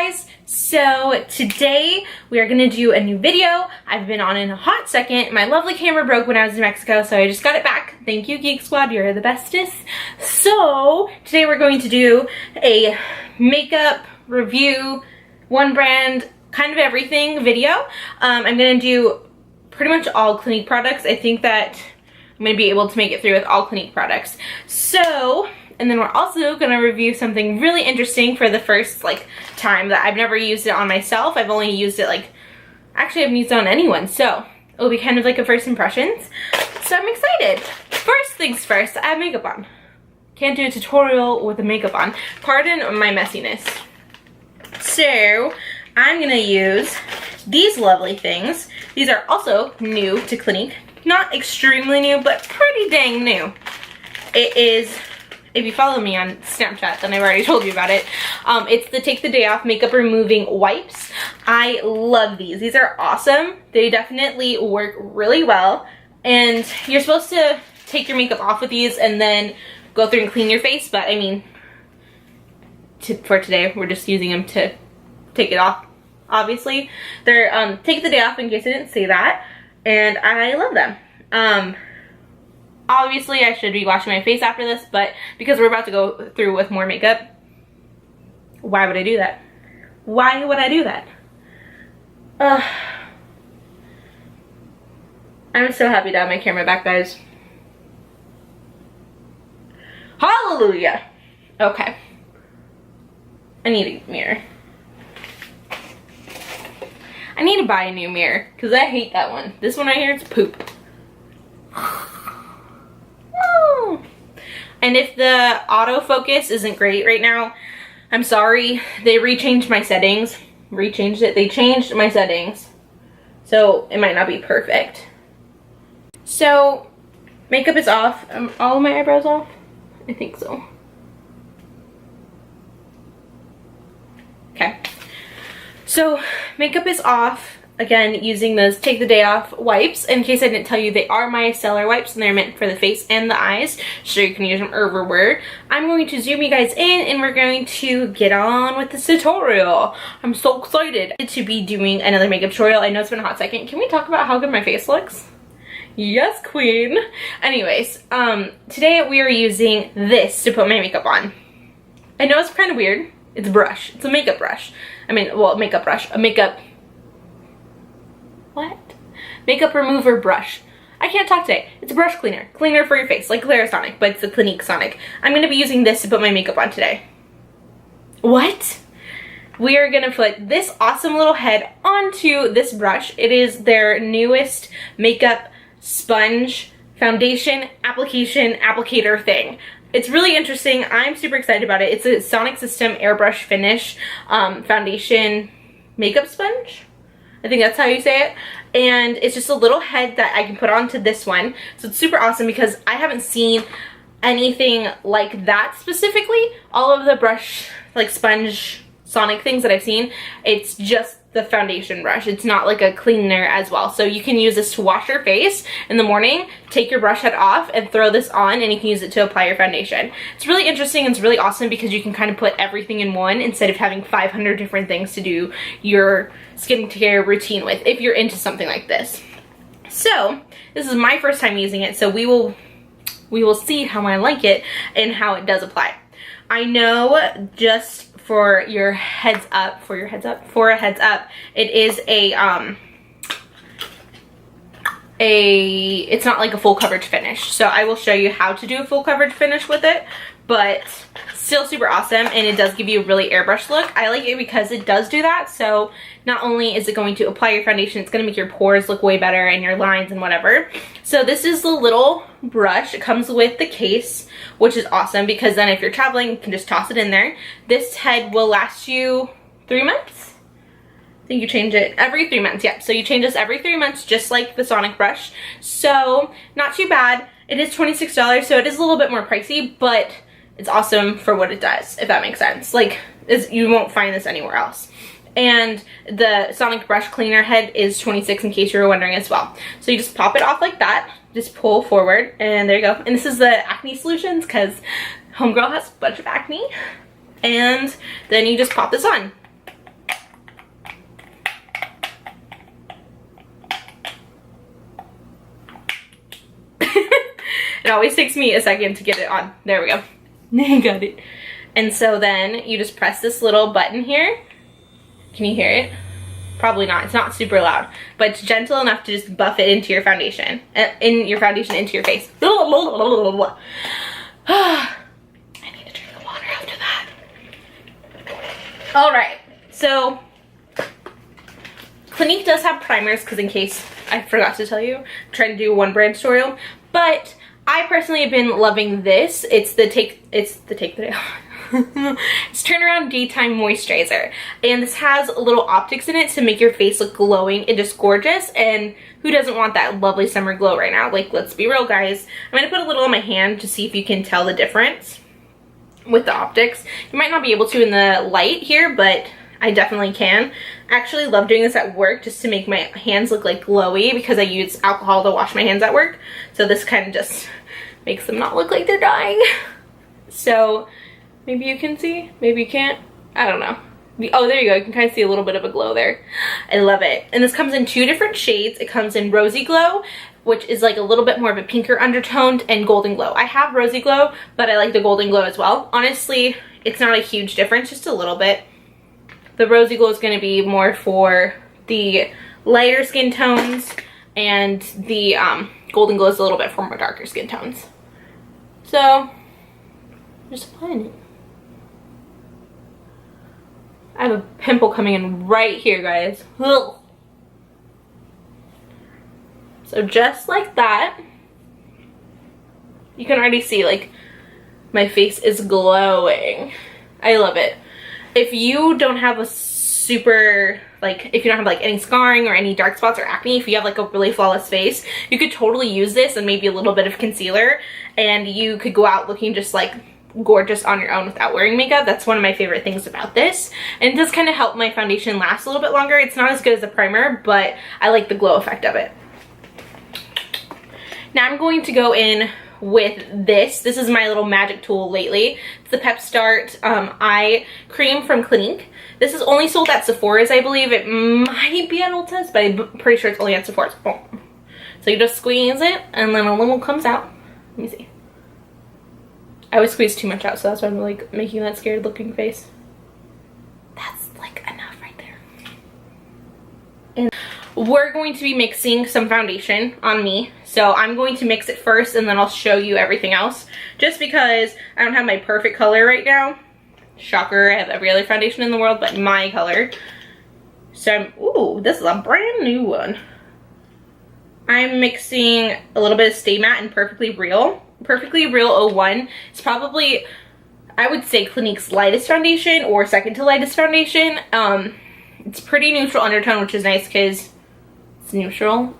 guys, so today we are gonna do a new video. I've been on in a hot second. My lovely camera broke when I was in Mexico, so I just got it back. Thank you, Geek Squad, you're the bestest. So today we're going to do a makeup review, one brand, kind of everything video. I'm gonna do pretty much all Clinique products. I think that I'm gonna be able to make it through with all Clinique products. So, and then we're also gonna review something really interesting for the first time that I've never used it on myself. I've only used it actually I haven't used it on anyone, so it'll be kind of like a first impressions. So I'm excited. First things first, I have makeup on. Can't do a tutorial with the makeup on. Pardon my messiness. So I'm gonna use these lovely things. These are also new to Clinique. Not extremely new, but pretty dang new. It is, if you follow me on Snapchat, then I've already told you about it. It's the Take the Day Off Makeup Removing Wipes. I love these. These are awesome. They definitely work really well. And you're supposed to take your makeup off with these and then go through and clean your face. But I mean, for today, we're just using them to take it off, obviously. They're Take the Day Off, in case I didn't say that. And I love them. Obviously, I should be washing my face after this, but because we're about to go through with more makeup, why would I do that? Why would I do that? I'm so happy to have my camera back, guys. Hallelujah! Okay. I need a mirror. I need to buy a new mirror, because I hate that one. This one right here is poop. And if the autofocus isn't great right now, I'm sorry. They rechanged my settings. They changed my settings. So it might not be perfect. So makeup is off. All of my eyebrows off? I think so. Okay. So makeup is off. Again, using those Take the Day Off wipes. In case I didn't tell you, they are micellar wipes and they're meant for the face and the eyes, so you can use them everywhere. I'm going to zoom you guys in and we're going to get on with this tutorial. I'm so excited to be doing another makeup tutorial. I know it's been a hot second. Can we talk about how good my face looks? Yes, queen. Anyways, today we are using this to put my makeup on. I know it's kind of weird. It's a brush. It's a makeup brush. I mean, well, makeup brush. A makeup... What? Makeup remover brush. I can't talk today. It's a brush cleaner. Cleaner for your face, like Clarisonic, but it's the Clinique Sonic. I'm going to be using this to put my makeup on today. What? We are going to put this awesome little head onto this brush. It is their newest makeup sponge foundation application applicator thing. It's really interesting. I'm super excited about it. It's a Sonic System Airbrush Finish foundation makeup sponge. I think that's how you say it. And it's just a little head that I can put onto this one. So it's super awesome because I haven't seen anything like that specifically. All of the brush, sponge Sonic things that I've seen, it's just the foundation brush. It's not like a cleaner as well. So you can use this to wash your face in the morning, take your brush head off and throw this on, and you can use it to apply your foundation. It's really interesting and it's really awesome because you can kind of put everything in one instead of having 500 different things to do your skincare routine with, if you're into something like this. So this is my first time using it, so we will see how I like it and how it does apply. I know, just for a heads up, it is it's not like a full coverage finish. So I will show you how to do a full coverage finish with it, but still super awesome, and it does give you a really airbrush look. I like it because it does do that. So not only is it going to apply your foundation, it's going to make your pores look way better and your lines and whatever. So this is the little brush. It comes with the case, which is awesome because then if you're traveling, you can just toss it in there. This head will last you 3 months. I think you change it every 3 months. Yeah, so you change this every 3 months, just like the Sonic brush. So not too bad. It is $26, so it is a little bit more pricey, but it's awesome for what it does, if that makes sense. You won't find this anywhere else. And the Sonic brush cleaner head is $26, in case you were wondering as well. So you just pop it off like that, just pull forward, and there you go. And this is the Acne Solutions, because homegirl has a bunch of acne. And then you just pop this on. It always takes me a second to get it on. There we go. I got it. And so then you just press this little button here. Can you hear it? Probably not. It's not super loud, but it's gentle enough to just buff it into your foundation. Into your face. I need to drink the water after that. Alright, so Clinique does have primers, because in case I forgot to tell you, I'm trying to do one brand tutorial, but I personally have been loving this. It's the it's Turnaround Daytime Moisturizer, and this has little optics in it to make your face look glowing and just gorgeous. And who doesn't want that lovely summer glow right now? Like, let's be real, guys. I'm gonna put a little on my hand to see if you can tell the difference with the optics. You might not be able to in the light here, but I definitely can. I actually love doing this at work just to make my hands look like glowy, because I use alcohol to wash my hands at work. So this kind of just makes them not look like they're dying. So maybe you can see, maybe you can't. I don't know. Oh, there you go. You can kind of see a little bit of a glow there. I love it. And this comes in 2 different shades. It comes in Rosy Glow, which is like a little bit more of a pinker undertoned, and Golden Glow. I have Rosy Glow, but I like the Golden Glow as well. Honestly, it's not a huge difference, just a little bit. The Rosy Glow is going to be more for the lighter skin tones, and the Golden Glow is a little bit for more darker skin tones. So, just applying it. I have a pimple coming in right here, guys. Ugh. So just like that, you can already see, like, my face is glowing. I love it. If you don't have a super, like, if you don't have like any scarring or any dark spots or acne, if you have like a really flawless face, you could totally use this and maybe a little bit of concealer, and you could go out looking just like gorgeous on your own without wearing makeup. That's one of my favorite things about this, and it does kind of help my foundation last a little bit longer. It's not as good as a primer, but I like the glow effect of it. Now I'm going to go in with this. This is my little magic tool lately. It's the Pep Start Eye Cream from Clinique. This is only sold at Sephora's, I believe. It might be at Ulta's, but I'm pretty sure it's only at Sephora's. Oh. So you just squeeze it, and then a little comes out. Let me see. I always squeeze too much out, so that's why I'm like making that scared looking face. That's like enough right there. And we're going to be mixing some foundation on me. So I'm going to mix it first, and then I'll show you everything else. Just because I don't have my perfect color right now. Shocker, I have every other foundation in the world but my color. So ooh, this is a brand new one. I'm mixing a little bit of Stay Matte and Perfectly Real. Perfectly Real 01 is probably, I would say, Clinique's lightest foundation, or second to lightest foundation. It's pretty neutral undertone, which is nice because it's neutral.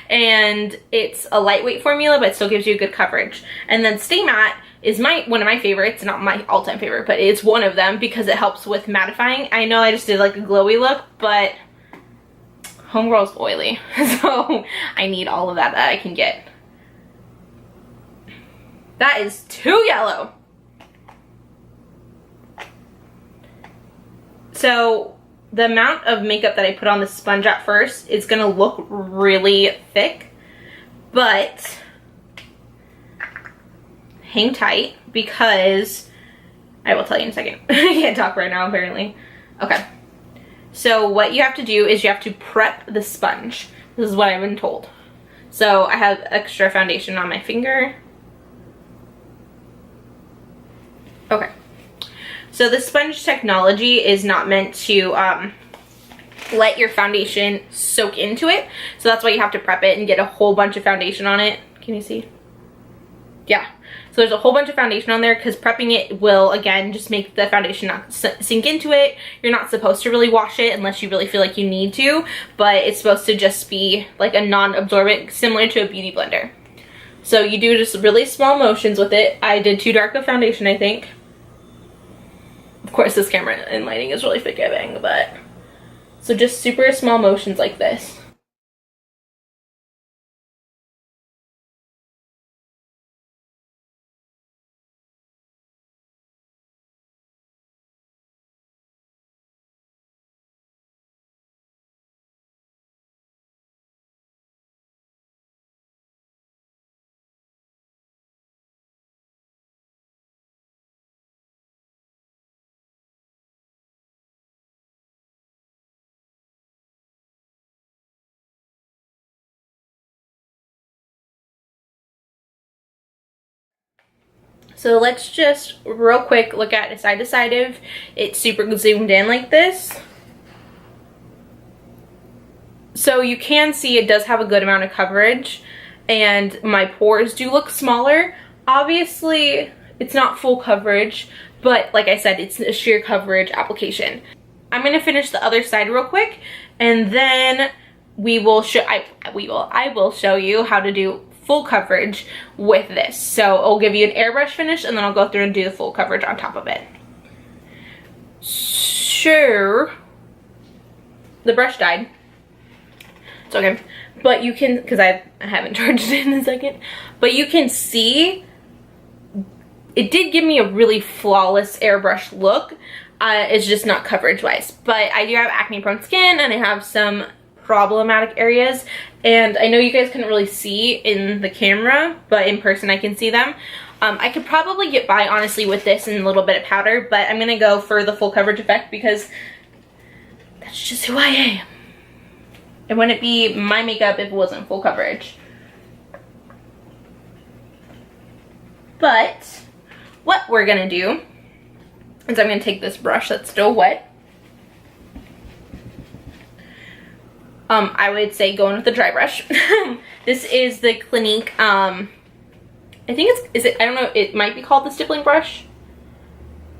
And it's a lightweight formula, but it still gives you good coverage. And then Stay Matte is one of my favorites, not my all-time favorite, but it's one of them because it helps with mattifying. I know I just did like a glowy look, but homegirl's oily, so I need all of that I can get. That is too yellow. So the amount of makeup that I put on the sponge at first is gonna look really thick, but hang tight because I will tell you in a second. I can't talk right now apparently. Okay. So what you have to do is you have to prep the sponge. This is what I've been told. So I have extra foundation on my finger. Okay. So the sponge technology is not meant to let your foundation soak into it. So that's why you have to prep it and get a whole bunch of foundation on it. Can you see? Yeah. So there's a whole bunch of foundation on there because prepping it will, again, just make the foundation not sink into it. You're not supposed to really wash it unless you really feel like you need to, but it's supposed to just be like a non-absorbent, similar to a beauty blender. So you do just really small motions with it. I did too dark of foundation, I think. Of course, this camera and lighting is really forgiving, but so just super small motions like this. So let's just real quick look at side to side if it's super zoomed in like this. So you can see it does have a good amount of coverage, and my pores do look smaller. Obviously, it's not full coverage, but like I said, it's a sheer coverage application. I'm gonna finish the other side real quick, and then we will show. I will show you how to do full coverage with this. So I'll give you an airbrush finish, and then I'll go through and do the full coverage on top of it. Sure, the brush died. It's okay, but you can, because I haven't charged it in a second, but you can see it did give me a really flawless airbrush look. It's just not coverage wise, but I do have acne prone skin and I have some problematic areas, and I know you guys couldn't really see in the camera, but in person I can see them. I could probably get by honestly with this and a little bit of powder, but I'm gonna go for the full coverage effect because that's just who I am. It wouldn't be my makeup if it wasn't full coverage. But what we're gonna do is I'm gonna take this brush that's still wet. I would say go in with the dry brush. This is the Clinique, I think I don't know, it might be called the stippling brush.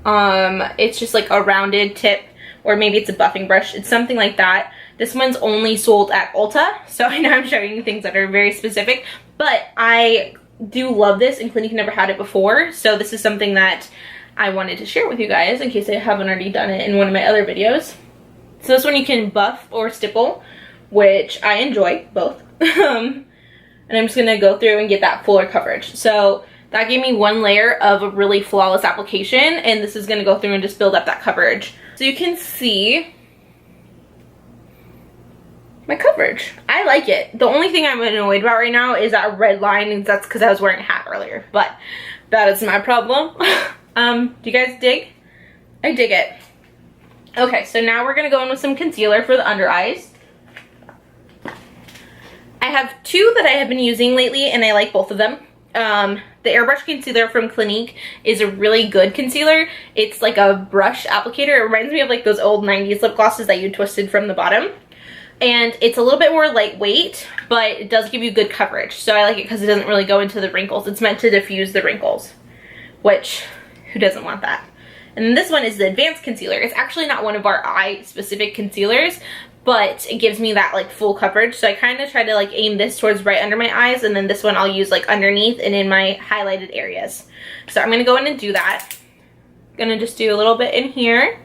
It's just like a rounded tip, or maybe it's a buffing brush. It's something like that. This one's only sold at Ulta, so I know I'm showing you things that are very specific, but I do love this, and Clinique never had it before, so this is something that I wanted to share with you guys in case I haven't already done it in one of my other videos. So this one you can buff or stipple, which I enjoy both. And I'm just gonna go through and get that fuller coverage. So that gave me one layer of a really flawless application, and this is gonna go through and just build up that coverage. So you can see my coverage. I like it. The only thing I'm annoyed about right now is that red line, and that's because I was wearing a hat earlier, but that is my problem. Do you guys dig? I dig it. Okay, so now we're gonna go in with some concealer for the under eyes. I have two that I have been using lately, and I like both of them. The Airbrush Concealer from Clinique is a really good concealer. It's like a brush applicator. It reminds me of like those old 90s lip glosses that you twisted from the bottom. And it's a little bit more lightweight, but it does give you good coverage. So I like it because it doesn't really go into the wrinkles. It's meant to diffuse the wrinkles, which, who doesn't want that? And then this one is the Advanced Concealer. It's actually not one of our eye-specific concealers, but it gives me that like full coverage. So I kind of try to like aim this towards right under my eyes, and then this one I'll use like underneath and in my highlighted areas. So I'm gonna go in and do that. I'm gonna just do a little bit in here.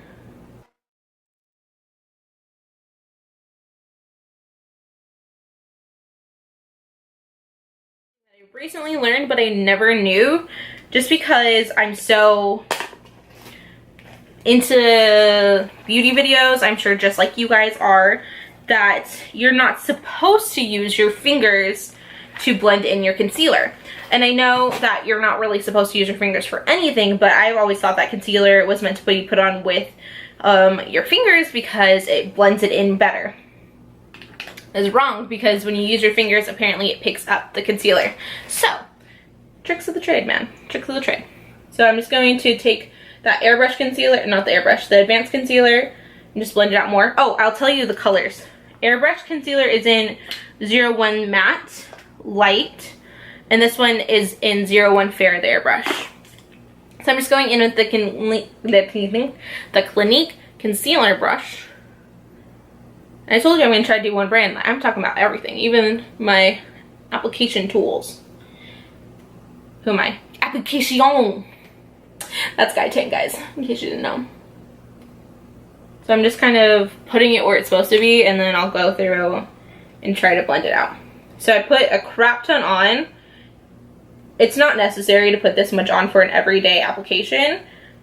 I recently learned, but I never knew, just because I'm so into beauty videos, I'm sure just like you guys are, that you're not supposed to use your fingers to blend in your concealer. And I know that you're not really supposed to use your fingers for anything, but I've always thought that concealer was meant to be put on with your fingers because it blends it in better. Is wrong, because when you use your fingers, apparently it picks up the concealer. So, tricks of the trade, man. Tricks of the trade. So I'm just going to take that Airbrush Concealer, not the Airbrush, the Advanced Concealer, and just blend it out more. Oh, I'll tell you the colors. Airbrush Concealer is in 01 Matte, Light, and this one is in 01 Fair, the airbrush. So I'm just going in with the Clinique Concealer Brush. I told you I'm going to try to do one brand. I'm talking about everything, even my application tools. Who am I? Application! That's Guy 10, guys, in case you didn't know. So I'm just kind of putting it where it's supposed to be, and then I'll go through and try to blend it out. So I put a crap ton on. It's not necessary to put this much on for an everyday application,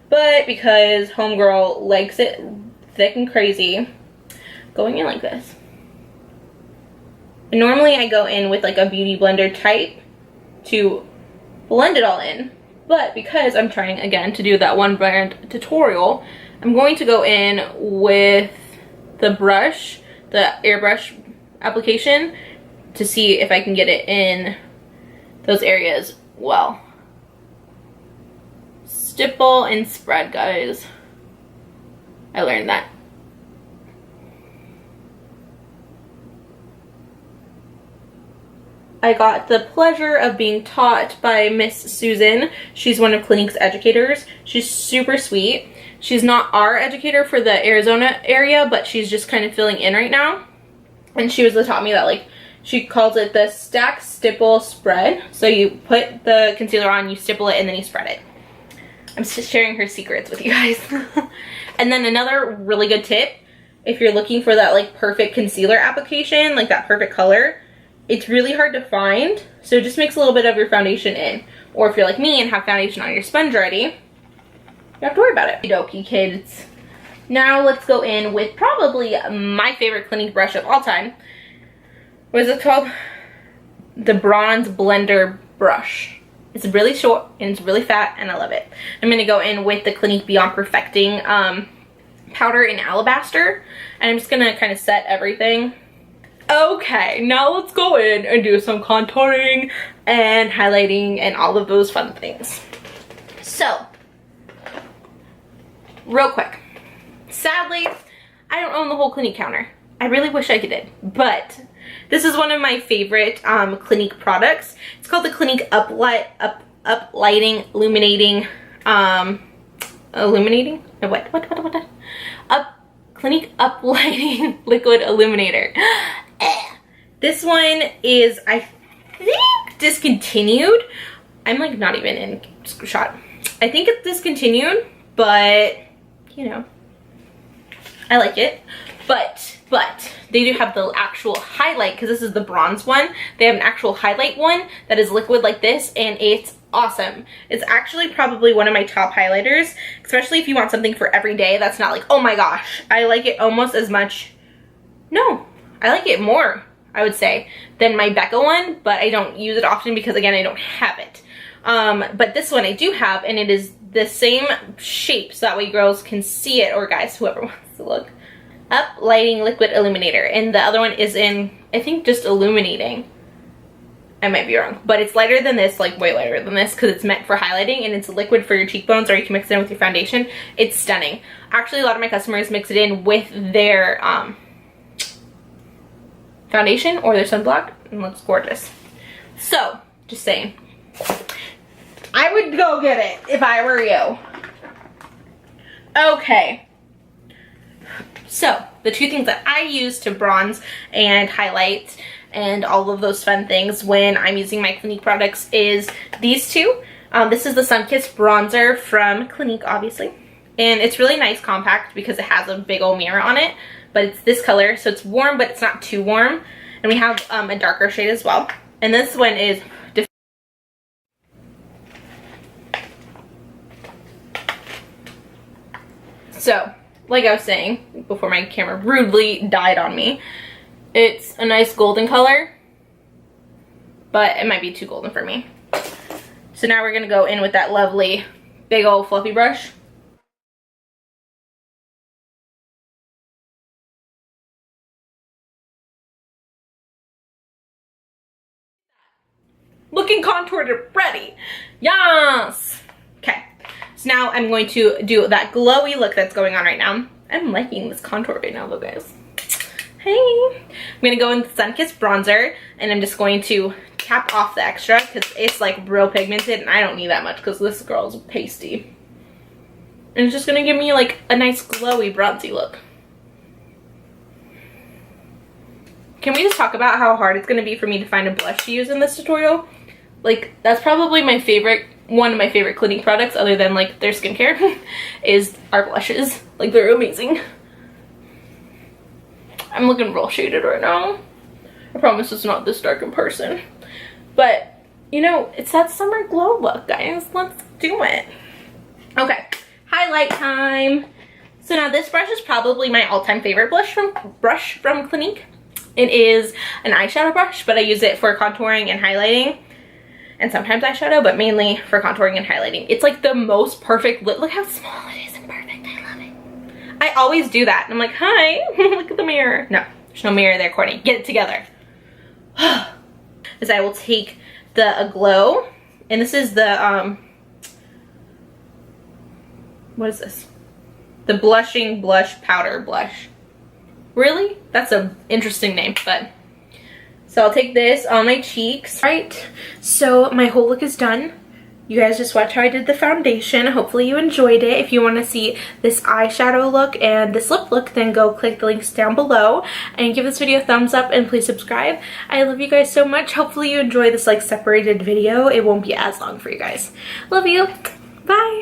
but because homegirl likes it thick and crazy, going in like this. And normally I go in with like a beauty blender type to blend it all in, but because I'm trying again to do that one brand tutorial, I'm going to go in with the brush, the Airbrush Application, to see if I can get it in those areas well. stipple and spread, guys. I learned that. I got the pleasure of being taught by Miss Susan. She's one of Clinique's educators. She's super sweet. She's not our educator for the Arizona area, but she's just kind of filling in right now. And she was the taught me that, like, she calls it the stack stipple spread. So you put the concealer on, you stipple it, and then you spread it. I'm just sharing her secrets with you guys. And then another really good tip, if you're looking for that like perfect concealer application, like that perfect color, it's really hard to find, so just mix a little bit of your foundation in. Or if you're like me and have foundation on your sponge already, you don't have to worry about it. Okie kids. Now let's go in with probably my favorite Clinique brush of all time. What is it called? The Bronze Blender Brush. It's really short and it's really fat and I love it. I'm going to go in with the Clinique Beyond Perfecting powder in Alabaster. And I'm just going to kind of set everything. Okay, now let's go in and do some contouring and highlighting and all of those fun things. So, real quick. Sadly, I don't own the whole Clinique counter. I really wish I did, but this is one of my favorite Clinique products. It's called the Clinique Uplighting Illuminating, illuminating? No, what? Clinique Uplighting Liquid Illuminator. This one is, I think, discontinued. I'm like not even in shot. I think it's discontinued, but you know, I like it. But they do have the actual highlight, because this is the bronze one. They have an actual highlight one that is liquid like this, and it's awesome. It's actually probably one of my top highlighters, especially if you want something for every day that's not like, oh my gosh. I like it almost as much, no, I like it more, I would say, than my Becca one, but I don't use it often because, again, I don't have it. But this one I do have, and it is the same shape, so that way girls can see it, or guys, whoever wants to look. Up Lighting Liquid Illuminator, and the other one is in, I think, just illuminating. I might be wrong, but it's lighter than this, like way lighter than this, because it's meant for highlighting, and it's liquid for your cheekbones, or you can mix it in with your foundation. It's stunning. Actually, a lot of my customers mix it in with their foundation or their sunblock, and it looks gorgeous. So, just saying, I would go get it if I were you. Okay. So, the two things that I use to bronze and highlight and all of those fun things when I'm using my Clinique products is these two. This is the Sunkissed Bronzer from Clinique, obviously. And it's really nice compact because it has a big old mirror on it. But it's this color, so it's warm, but it's not too warm. And we have a darker shade as well. And this one is so, like I was saying before my camera rudely died on me, it's a nice golden color, but it might be too golden for me. So now we're going to go in with that lovely big old fluffy brush. Looking contoured and ready. Yes! Okay. So now I'm going to do that glowy look that's going on right now. I'm liking this contour right now though, guys. Hey! I'm going to go in with Sunkissed Bronzer, and I'm just going to tap off the extra because it's like real pigmented, and I don't need that much because this girl's pasty. And it's just going to give me like a nice glowy bronzy look. Can we just talk about how hard it's going to be for me to find a blush to use in this tutorial? Like, that's probably my favorite, one of my favorite Clinique products other than like their skincare is our blushes. Like, they're amazing. I'm looking real shaded right now. I promise it's not this dark in person. But, you know, it's that summer glow look, guys. Let's do it. Okay, highlight time. So now this brush is probably my all-time favorite brush from Clinique. It is an eyeshadow brush, but I use it for contouring and highlighting. And sometimes eyeshadow, but mainly for contouring and highlighting. It's like the most perfect look. Look how small it is and perfect. I love it. I always do that. And I'm like, hi, look at the mirror. No, there's no mirror there, Courtney. Get it together. As I will take the Aglow, and this is the what is this? The Blushing Blush Powder Blush. Really? That's an interesting name, but. So I'll take this on my cheeks. Alright, so my whole look is done. You guys just watch how I did the foundation. Hopefully you enjoyed it. If you want to see this eyeshadow look and this lip look, then go click the links down below and give this video a thumbs up and please subscribe. I love you guys so much. Hopefully you enjoy this like separated video. It won't be as long for you guys. Love you. Bye.